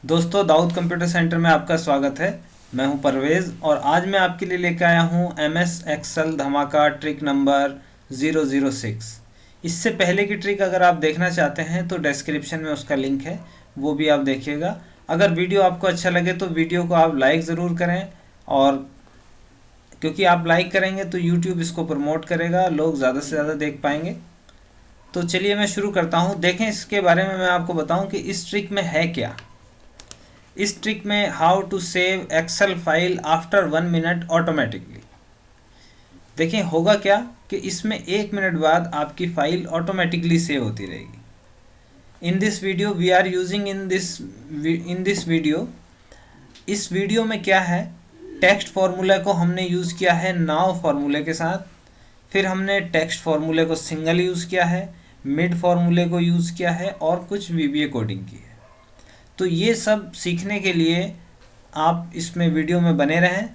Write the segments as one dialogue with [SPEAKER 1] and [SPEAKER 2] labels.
[SPEAKER 1] दोस्तों, Dawood computer centre में आपका स्वागत है। मैं हूं परवेज़ और आज मैं आपके लिए लेकर आया हूं MS एक्सेल धमाका ट्रिक नंबर 006। इससे पहले की ट्रिक अगर आप देखना चाहते हैं तो डिस्क्रिप्शन में उसका लिंक है, वो भी आप देखिएगा। अगर वीडियो आपको अच्छा लगे तो वीडियो को आप लाइक ज़रूर करें, और क्योंकि आप लाइक करेंगे तो यूट्यूब इसको प्रमोट करेगा, लोग ज़्यादा से ज़्यादा देख पाएंगे। तो चलिए मैं शुरू करता हूँ। देखें, इसके बारे में मैं आपको बताऊँ कि इस ट्रिक में है क्या। इस ट्रिक में how to save Excel file after 1 minute automatically. देखिए होगा क्या कि इसमें 1 मिनट बाद आपकी फाइल ऑटोमेटिकली सेव होती रहेगी। In this video we are using in this video. इस वीडियो में क्या है, टेक्स्ट फार्मूला को हमने यूज़ किया है नाउ फार्मूले के साथ। फिर हमने टेक्स्ट फार्मूले को सिंगल यूज़ किया है, मिड फार्मूले को यूज़ किया है और कुछ VBA कोडिंग की है। तो ये सब सीखने के लिए आप इसमें वीडियो में बने रहें।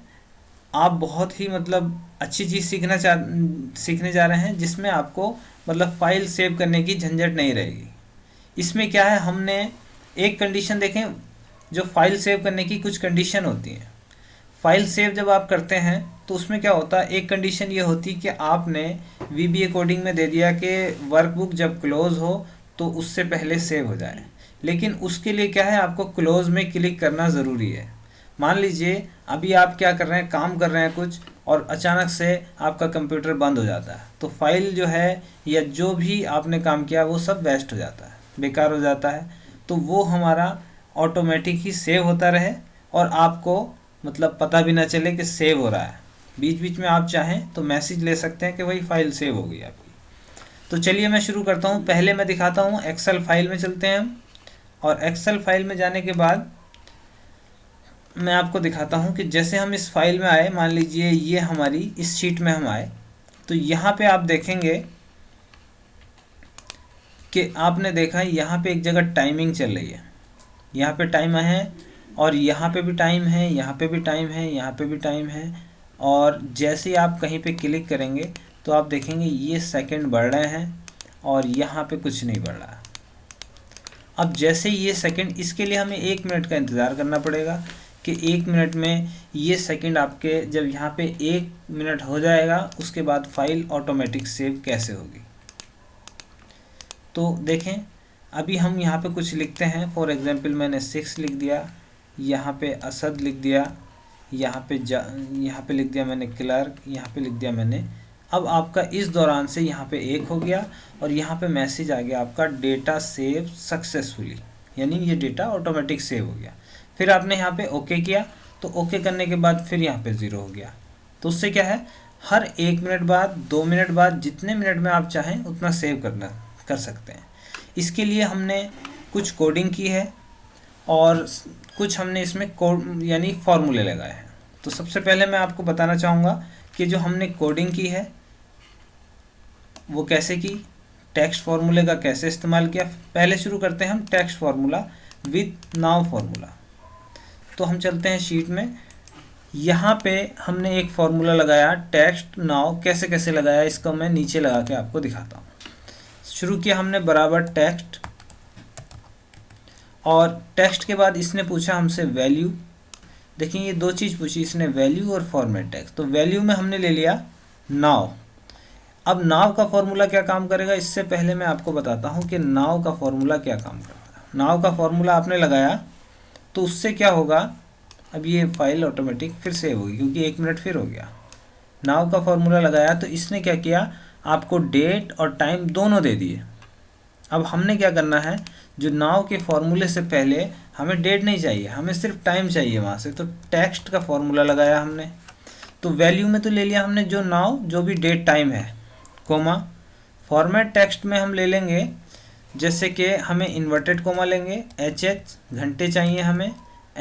[SPEAKER 1] आप बहुत ही अच्छी चीज़ सीखने जा रहे हैं, जिसमें आपको फाइल सेव करने की झंझट नहीं रहेगी। इसमें क्या है, हमने एक कंडीशन देखें। जो फाइल सेव करने की कुछ कंडीशन होती हैं। फाइल सेव जब आप करते हैं तो उसमें क्या होता है, एक कंडीशन ये होती कि आपने VBA कोडिंग में दे दिया कि वर्कबुक जब क्लोज़ हो तो उससे पहले सेव हो जाए। लेकिन उसके लिए क्या है, आपको क्लोज़ में क्लिक करना ज़रूरी है। मान लीजिए अभी आप क्या कर रहे हैं, काम कर रहे हैं कुछ, और अचानक से आपका कंप्यूटर बंद हो जाता है, तो फाइल जो है या जो भी आपने काम किया वो सब वेस्ट हो जाता है, बेकार हो जाता है। तो वो हमारा ऑटोमेटिक ही सेव होता रहे और आपको पता भी ना चले कि सेव हो रहा है। बीच बीच में आप चाहें तो मैसेज ले सकते हैं कि भाई फाइल सेव हो गई आपकी। तो चलिए मैं शुरू करता हूँ। पहले मैं दिखाता हूँ, एक्सेल फाइल में चलते हैं हम। और एक्सेल फाइल में जाने के बाद मैं आपको दिखाता हूँ कि जैसे हम इस फाइल में आए, मान लीजिए ये हमारी इस शीट में हम आए, तो यहाँ पे आप देखेंगे कि आपने देखा यहाँ पे एक जगह टाइमिंग चल रही है। यहाँ पे टाइम है और यहाँ पे भी टाइम है, यहाँ पे भी टाइम है, यहाँ पे भी टाइम है। और जैसे ही आप कहीं पे क्लिक करेंगे तो आप देखेंगे ये सेकंड बढ़ रहे हैं और यहाँ पे कुछ नहीं बढ़ रहा है। अब जैसे ये सेकंड, इसके लिए हमें 1 मिनट का इंतज़ार करना पड़ेगा कि 1 मिनट में ये सेकंड आपके, जब यहाँ पे 1 मिनट हो जाएगा उसके बाद फाइल ऑटोमेटिक सेव कैसे होगी। तो देखें, अभी हम यहाँ पे कुछ लिखते हैं। फॉर एग्जांपल मैंने 6 लिख दिया, यहाँ पे असद लिख दिया, यहाँ पे लिख दिया मैंने क्लर्क, यहाँ पे लिख दिया मैंने। अब आपका इस दौरान से यहाँ पे 1 हो गया और यहाँ पे मैसेज आ गया आपका डेटा सेव सक्सेसफुली, यानी ये डेटा ऑटोमेटिक सेव हो गया। फिर आपने यहाँ पे ओके किया, तो ओके करने के बाद फिर यहाँ पे 0 हो गया। तो उससे क्या है, हर 1 मिनट बाद, 2 मिनट बाद, जितने मिनट में आप चाहें उतना सेव कर सकते हैं। इसके लिए हमने कुछ कोडिंग की है और कुछ हमने इसमें कोड यानी फॉर्मूले लगाए हैं। तो सबसे पहले मैं आपको बताना चाहूँगा कि जो हमने कोडिंग की है वो कैसे की, टेक्स्ट फार्मूले का कैसे इस्तेमाल किया। पहले शुरू करते हैं हम text formula with now formula. तो हम चलते हैं शीट में। यहाँ पे हमने एक फार्मूला लगाया टेक्स्ट नाउ। कैसे कैसे लगाया इसको मैं नीचे लगा के आपको दिखाता हूँ। शुरू किया हमने बराबर टेक्स्ट, और टेक्स्ट के बाद इसने पूछा हमसे वैल्यू। देखिए ये दो चीज़ पूछी इसने, वैल्यू और फॉर्मेट टेक्स्ट। तो वैल्यू में हमने ले लिया नाउ। अब नाउ का फॉर्मूला क्या काम करेगा, इससे पहले मैं आपको बताता हूँ कि नाउ का फॉर्मूला क्या काम करता है। नाउ का फॉर्मूला आपने लगाया तो उससे क्या होगा, अब ये फाइल ऑटोमेटिक फिर सेव होगी क्योंकि 1 मिनट फिर हो गया। नाउ का फॉर्मूला लगाया तो इसने क्या किया, आपको डेट और टाइम दोनों दे दिए। अब हमने क्या करना है, जो नाउ के फॉर्मूले से पहले हमें डेट नहीं चाहिए, हमें सिर्फ टाइम चाहिए वहाँ से। तो टेक्स्ट का फॉर्मूला लगाया हमने। तो वैल्यू में तो ले लिया हमने जो नाउ, जो भी डेट टाइम है, कोमा। फॉर्मेट टेक्स्ट में हम ले लेंगे, जैसे कि हमें इन्वर्टेड कोमा लेंगे, HH घंटे चाहिए हमें,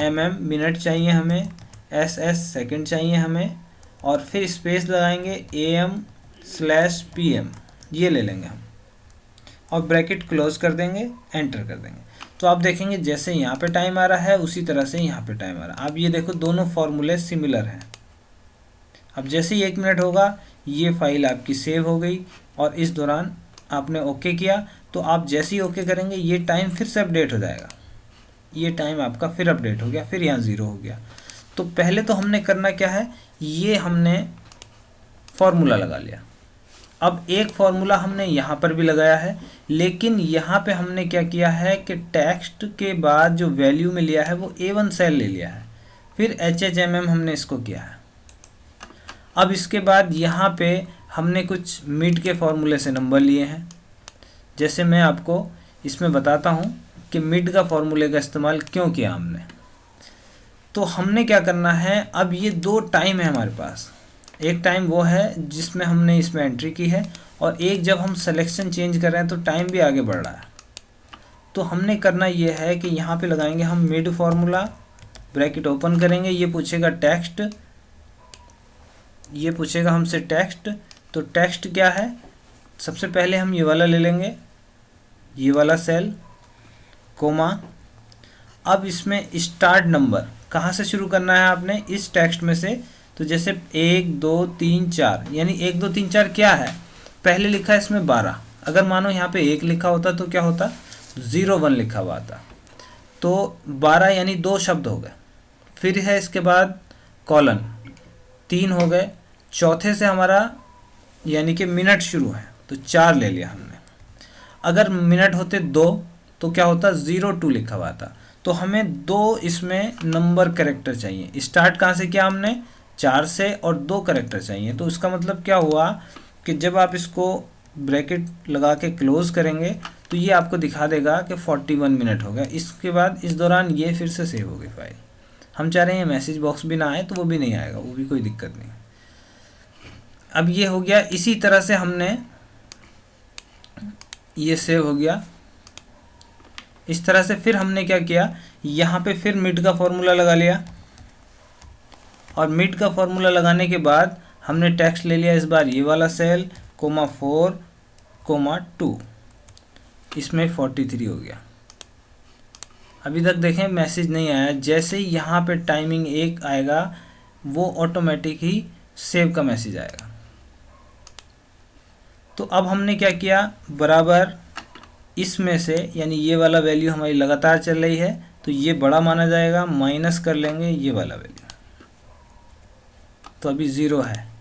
[SPEAKER 1] MM मिनट चाहिए हमें, SS सेकंड चाहिए हमें, और फिर स्पेस लगाएंगे AM/PM, ये ले लेंगे हम, और ब्रैकेट क्लोज कर देंगे, एंटर कर देंगे। तो आप देखेंगे जैसे यहाँ पे टाइम आ रहा है उसी तरह से यहाँ पे टाइम आ रहा है। अब ये देखो दोनों फॉर्मूले सिमिलर हैं। अब जैसे ही 1 मिनट होगा ये फाइल आपकी सेव हो गई, और इस दौरान आपने ओके किया, तो आप जैसे ही ओके करेंगे ये टाइम फिर से अपडेट हो जाएगा। ये टाइम आपका फिर अपडेट हो गया, फिर यहाँ 0 हो गया। तो पहले तो हमने करना क्या है, ये हमने फॉर्मूला लगा लिया। अब एक फॉर्मूला हमने यहाँ पर भी लगाया है, लेकिन यहाँ पे हमने क्या किया है कि टेक्स्ट के बाद जो वैल्यू में लिया है वो A1 सेल ले लिया है, फिर HHMM हमने इसको किया है। अब इसके बाद यहाँ पे हमने कुछ मिड के फॉर्मूले से नंबर लिए हैं। जैसे मैं आपको इसमें बताता हूँ कि मिड का फॉर्मूले का इस्तेमाल क्यों किया हमने। तो हमने क्या करना है, अब ये दो टाइम है हमारे पास। एक टाइम वो है जिसमें हमने इसमें एंट्री की है, और एक जब हम सिलेक्शन चेंज कर रहे हैं तो टाइम भी आगे बढ़ रहा है। तो हमने करना ये है कि यहाँ पे लगाएंगे हम मिड फार्मूला, ब्रैकेट ओपन करेंगे, ये पूछेगा टेक्स्ट, ये पूछेगा हमसे टेक्स्ट। तो टेक्स्ट क्या है, सबसे पहले हम ये वाला ले लेंगे, ये वाला सेल, कोमा। अब इसमें स्टार्ट नंबर कहाँ से शुरू करना है आपने, इस टेक्स्ट में से। तो जैसे 1 2 3 4, यानी 1 2 3 4 क्या है, पहले लिखा है इसमें 12। अगर मानो यहाँ पे 1 लिखा होता तो क्या होता, 0 1 लिखा हुआ था। तो 12 यानी 2 शब्द हो गए। फिर है इसके बाद कॉलन, 3 हो गए। चौथे से हमारा यानी कि मिनट शुरू है, तो 4 ले लिया हमने। अगर मिनट होते 2 तो क्या होता, 0 2 लिखा हुआ था। तो हमें 2 इसमें नंबर कैरेक्टर चाहिए। स्टार्ट कहाँ से किया हमने, 4 से, और 2 कैरेक्टर चाहिए। तो इसका मतलब क्या हुआ कि जब आप इसको ब्रैकेट लगा के क्लोज करेंगे तो ये आपको दिखा देगा कि 41 मिनट हो गया। इसके बाद इस दौरान ये फिर से सेव होगी फाइल। हम चाह रहे हैं मैसेज बॉक्स भी ना आए तो वो भी नहीं आएगा, वो भी कोई दिक्कत नहीं। अब ये हो गया। इसी तरह से हमने ये सेव हो गया इस तरह से। फिर हमने क्या किया, यहाँ पे फिर मिड का फॉर्मूला लगा लिया, और मिड का फॉर्मूला लगाने के बाद हमने टेक्स्ट ले लिया इस बार ये वाला सेल, कोमा 4 कोमा 2, इसमें 43 हो गया। अभी तक देखें मैसेज नहीं आया। जैसे ही यहाँ पे टाइमिंग 1 आएगा वो ऑटोमेटिक ही सेव का मैसेज आएगा। तो अब हमने क्या किया, बराबर इसमें से, यानी ये वाला वैल्यू हमारी लगातार चल रही है तो ये बड़ा माना जाएगा, माइनस कर लेंगे ये वाला वैल्यू, तो अभी 0 है।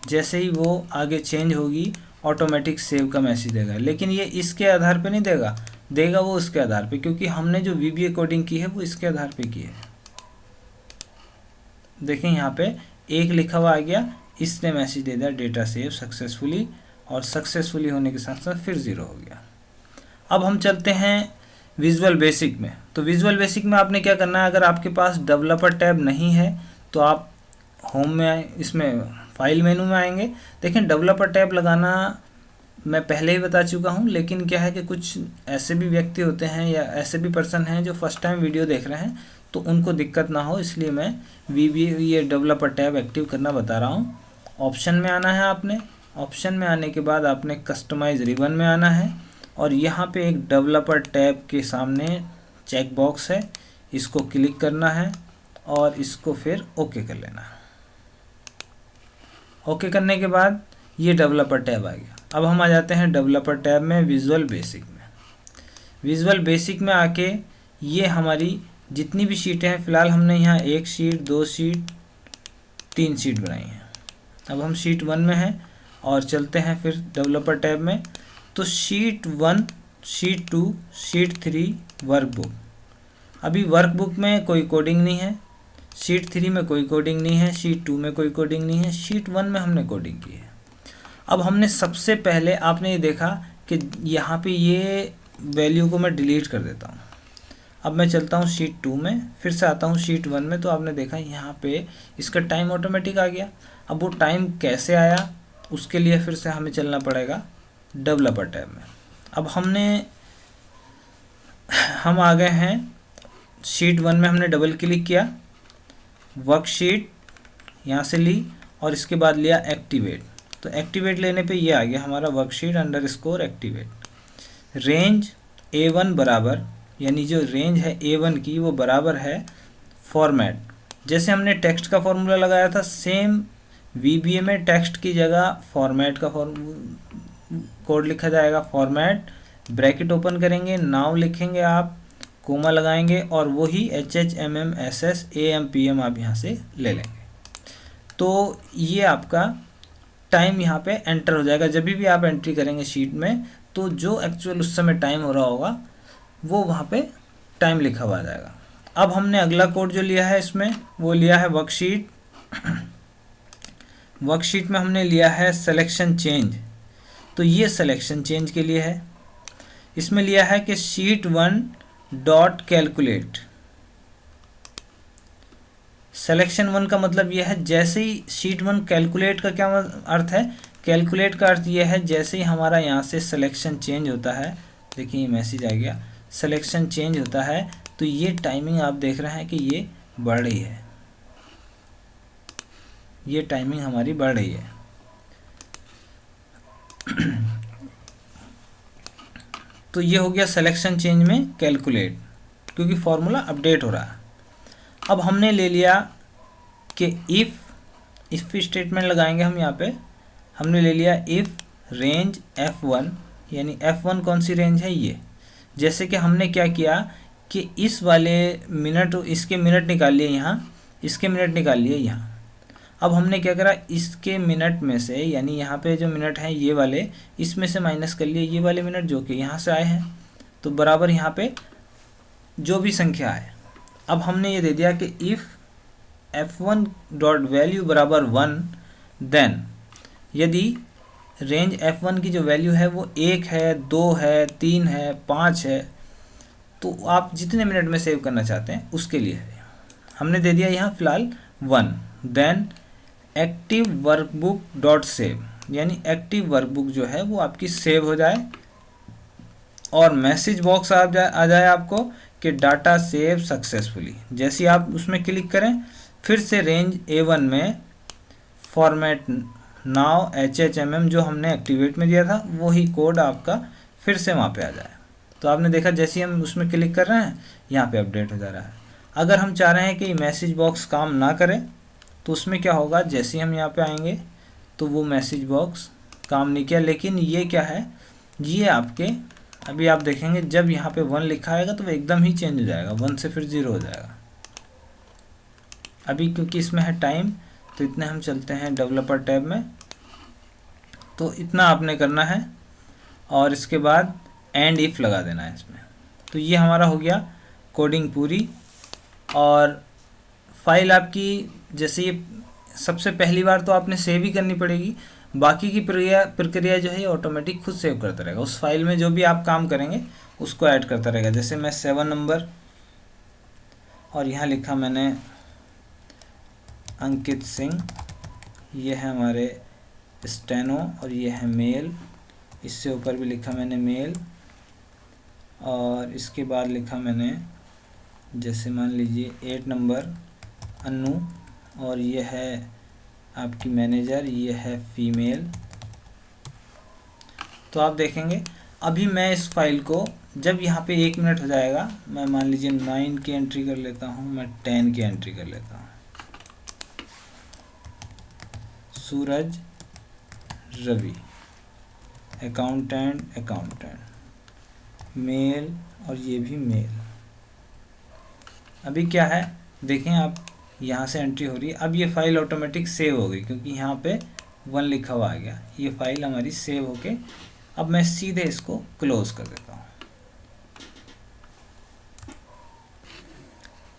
[SPEAKER 1] जैसे ही वो आगे चेंज होगी ऑटोमेटिक सेव का मैसेज देगा। लेकिन ये इसके आधार पे नहीं देगा, देगा वो उसके आधार पे, क्योंकि हमने जो VBA कोडिंग की है वो इसके आधार पे की है। देखें यहाँ पे 1 लिखा हुआ आ गया, इसने मैसेज दे दिया डेटा सेव सक्सेसफुली, और सक्सेसफुली होने के साथ साथ फिर 0 हो गया। अब हम चलते हैं विजुअल बेसिक में। तो विजुअल बेसिक में आपने क्या करना है, अगर आपके पास डेवलपर टैब नहीं है तो आप होम में इसमें फाइल मेनू में आएंगे। देखें डेवलपर टैब लगाना मैं पहले ही बता चुका हूं, लेकिन क्या है कि कुछ ऐसे भी व्यक्ति होते हैं या ऐसे भी पर्सन हैं जो फर्स्ट टाइम वीडियो देख रहे हैं, तो उनको दिक्कत ना हो इसलिए मैं VBA ये डेवलपर टैब एक्टिव करना बता रहा हूँ। ऑप्शन में आना है आपने, ऑप्शन में आने के बाद आपने कस्टमाइज रिबन में आना है, और यहाँ पे एक डेवलपर टैब के सामने चेक बॉक्स है, इसको क्लिक करना है और इसको फिर ओके कर लेना है। ओके करने के बाद ये डेवलपर टैब आ गया। अब हम आ जाते हैं डेवलपर टैब में विजुअल बेसिक में। विजुअल बेसिक में आके ये हमारी जितनी भी शीटें हैं, फ़िलहाल हमने यहाँ 1 शीट 2 शीट 3 शीट बनाई हैं। अब हम शीट 1 में हैं और चलते हैं फिर डेवलपर टैब में। तो शीट 1 शीट 2 शीट 3 वर्कबुक। अभी वर्कबुक में कोई कोडिंग नहीं है, शीट 3 में कोई कोडिंग नहीं है, शीट 2 में कोई कोडिंग नहीं है, शीट 1 में हमने कोडिंग की है। अब हमने सबसे पहले आपने ये देखा कि यहाँ पे ये वैल्यू को मैं डिलीट कर देता हूँ। अब मैं चलता हूँ शीट 2 में, फिर से आता हूँ शीट 1 में। तो आपने देखा यहाँ पे इसका टाइम ऑटोमेटिक आ गया। अब वो टाइम कैसे आया उसके लिए फिर से हमें चलना पड़ेगा डेवलपर टैब में। अब हम आ गए हैं शीट 1 में, हमने डबल क्लिक किया, वर्कशीट यहाँ से ली और इसके बाद लिया एक्टिवेट। तो एक्टिवेट लेने पे ये आ गया हमारा worksheet underscore activate. Range A1 बराबर, यानी जो रेंज है A1 की वो बराबर है फॉर्मेट। जैसे हमने टेक्स्ट का फॉर्मूला लगाया था, सेम VBA में टेक्स्ट की जगह फॉर्मेट का कोड लिखा जाएगा, फॉर्मेट ब्रैकेट ओपन करेंगे, नाउ लिखेंगे आप, कोमा लगाएंगे और वही HHMMSSAMPM आप यहाँ से ले लेंगे। तो ये आपका टाइम यहाँ पे एंटर हो जाएगा। जब भी आप एंट्री करेंगे शीट में तो जो एक्चुअल उस समय टाइम हो रहा होगा वो वहाँ पे टाइम लिखा हुआ आ जाएगा। अब हमने अगला कोड जो लिया है इसमें वो लिया है वर्कशीट। वर्कशीट में हमने लिया है सिलेक्शन चेंज। तो ये सिलेक्शन चेंज के लिए है। इसमें लिया है कि शीट 1 डॉट कैलकुलेट। सिलेक्शन 1 का मतलब यह है जैसे ही शीट 1 कैलकुलेट का क्या अर्थ है, कैलकुलेट का अर्थ यह है जैसे ही हमारा यहाँ से सिलेक्शन चेंज होता है, देखिए ये मैसेज आ गया, सिलेक्शन चेंज होता है तो ये टाइमिंग आप देख रहे हैं कि ये बढ़ रही है, ये टाइमिंग हमारी बढ़ रही है। तो ये हो गया सिलेक्शन चेंज में कैलकुलेट, क्योंकि फॉर्मूला अपडेट हो रहा है। अब हमने ले लिया कि इफ़ स्टेटमेंट लगाएंगे हम यहाँ पे। हमने ले लिया इफ़ रेंज F1, यानी F1 कौन सी रेंज है ये। जैसे कि हमने क्या किया कि इस वाले मिनट, इसके मिनट निकाल लिए यहाँ, इसके मिनट निकाल लिए यहाँ। अब हमने क्या करा, इसके मिनट में से, यानी यहाँ पे जो मिनट हैं ये वाले, इसमें से माइनस कर लिए ये वाले मिनट जो कि यहाँ से आए हैं, तो बराबर यहाँ पे जो भी संख्या है। अब हमने ये दे दिया कि इफ़ F1 डॉट वैल्यू बराबर 1, देन यदि रेंज F1 की जो वैल्यू है वो 1 है, 2 है, 3 है, 5 है, तो आप जितने मिनट में सेव करना चाहते हैं उसके लिए है। हमने दे दिया यहाँ फ़िलहाल 1, then active workbook dot save, यानी एक्टिव वर्कबुक जो है वो आपकी सेव हो जाए और मैसेज बॉक्स आ जाए आपको कि डाटा सेव सक्सेसफुली। जैसे आप उसमें क्लिक करें, फिर से रेंज A1 में फॉर्मेट नाउ HHMM जो हमने एक्टिवेट में दिया था वही कोड आपका फिर से वहाँ पे आ जाए। तो आपने देखा जैसे ही हम उसमें क्लिक कर रहे हैं यहाँ पे अपडेट हो जा रहा है। अगर हम चाह रहे हैं कि मैसेज बॉक्स काम ना करे तो उसमें क्या होगा, जैसे ही हम यहाँ पे आएंगे तो वो मैसेज बॉक्स काम नहीं किया। लेकिन ये क्या है, ये आपके अभी आप देखेंगे जब यहाँ पे 1 लिखा आएगा तो वो एकदम ही चेंज हो जाएगा, 1 से फिर 0 हो जाएगा। अभी क्योंकि इसमें है टाइम तो इतने हम चलते हैं डेवलपर टैब में। तो इतना आपने करना है और इसके बाद एंड इफ़ लगा देना है इसमें। तो ये हमारा हो गया कोडिंग पूरी। और फाइल आपकी जैसे ये सबसे पहली बार तो आपने सेव ही करनी पड़ेगी, बाकी की प्रक्रिया जो है ये ऑटोमेटिक खुद सेव करता रहेगा। उस फाइल में जो भी आप काम करेंगे उसको ऐड करता रहेगा। जैसे मैं 7 नंबर और यहाँ लिखा मैंने अंकित सिंह, ये है हमारे स्टेनो और ये है मेल, इससे ऊपर भी लिखा मैंने मेल, और इसके बाद लिखा मैंने जैसे मान लीजिए 8 नंबर अन्नू, और ये है आपकी मैनेजर, ये है फीमेल। तो आप देखेंगे अभी मैं इस फाइल को जब यहाँ पे 1 मिनट हो जाएगा, मैं मान लीजिए 9 की एंट्री कर लेता हूँ, मैं 10 की एंट्री कर लेता हूँ। सूरज रवि अकाउंटेंट मेल, और ये भी मेल। अभी क्या है देखें आप, यहाँ से एंट्री हो रही है। अब ये फाइल ऑटोमेटिक सेव हो गई क्योंकि यहाँ पे 1 लिखा हुआ आ गया। ये फाइल हमारी सेव होके अब मैं सीधे इसको क्लोज कर देता हूँ।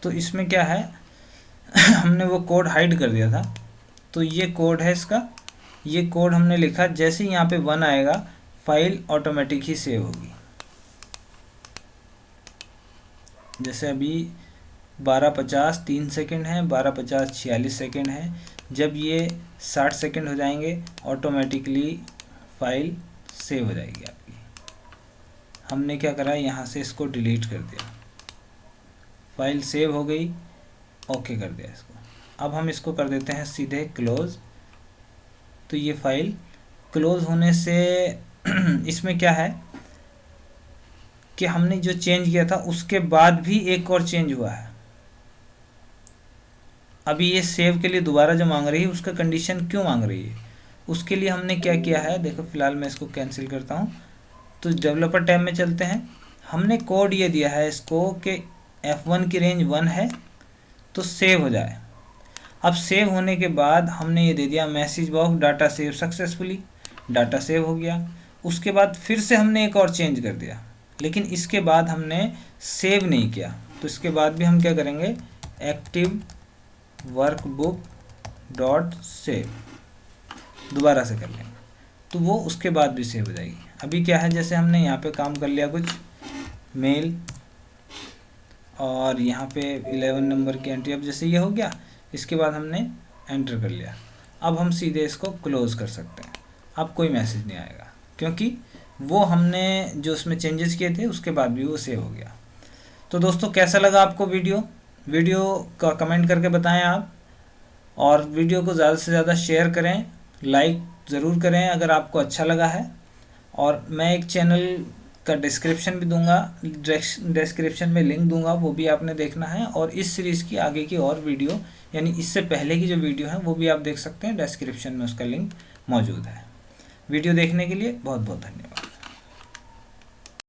[SPEAKER 1] तो इसमें क्या है हमने वो कोड हाइड कर दिया था, तो ये कोड है इसका। ये कोड हमने लिखा, जैसे ही यहाँ पे 1 आएगा फाइल ऑटोमेटिक ही सेव होगी। जैसे अभी 12:50 3 सेकेंड है, 12:50 46 सेकेंड है। जब ये 60 सेकेंड हो जाएंगे ऑटोमेटिकली फाइल सेव हो जाएगी आपकी। हमने क्या करा, यहाँ से इसको डिलीट कर दिया, फाइल सेव हो गई, ओके कर दिया इसको। अब हम इसको कर देते हैं सीधे क्लोज। तो ये फाइल क्लोज होने से इसमें क्या है कि हमने जो चेंज किया था उसके बाद भी एक और चेंज हुआ है। अभी ये सेव के लिए दोबारा जो मांग रही है उसका कंडीशन क्यों मांग रही है, उसके लिए हमने क्या किया है, देखो फिलहाल मैं इसको कैंसिल करता हूँ। तो डेवलपर टैब में चलते हैं। हमने कोड ये दिया है इसको कि F1 की रेंज 1 है तो सेव हो जाए। अब सेव होने के बाद हमने ये दे दिया message box data save successfully, data save हो गया। उसके बाद फिर से हमने एक और चेंज कर दिया, लेकिन इसके बाद हमने सेव नहीं किया। तो इसके बाद भी हम क्या करेंगे, एक्टिव वर्कबुक डॉट सेव दोबारा से कर लेंगे, तो वो उसके बाद भी सेव हो जाएगी। अभी क्या है, जैसे हमने यहाँ पे काम कर लिया कुछ मेल और यहाँ पे 11 नंबर की एंट्री, अब जैसे ये हो गया, इसके बाद हमने एंटर कर लिया। अब हम सीधे इसको क्लोज़ कर सकते हैं। अब कोई मैसेज नहीं आएगा, क्योंकि वो हमने जो उसमें चेंजेस किए थे उसके बाद भी वो सेव हो गया। तो दोस्तों कैसा लगा आपको वीडियो का कमेंट करके बताएं आप, और वीडियो को ज़्यादा से ज़्यादा शेयर करें, लाइक ज़रूर करें अगर आपको अच्छा लगा है। और मैं एक चैनल का डिस्क्रिप्शन भी दूंगा, डिस्क्रिप्शन में लिंक दूंगा, वो भी आपने देखना है। और इस सीरीज़ की आगे की और वीडियो, यानी इससे पहले की जो वीडियो है वो भी आप देख सकते हैं, डिस्क्रिप्शन में उसका लिंक मौजूद है। वीडियो देखने के लिए बहुत बहुत धन्यवाद।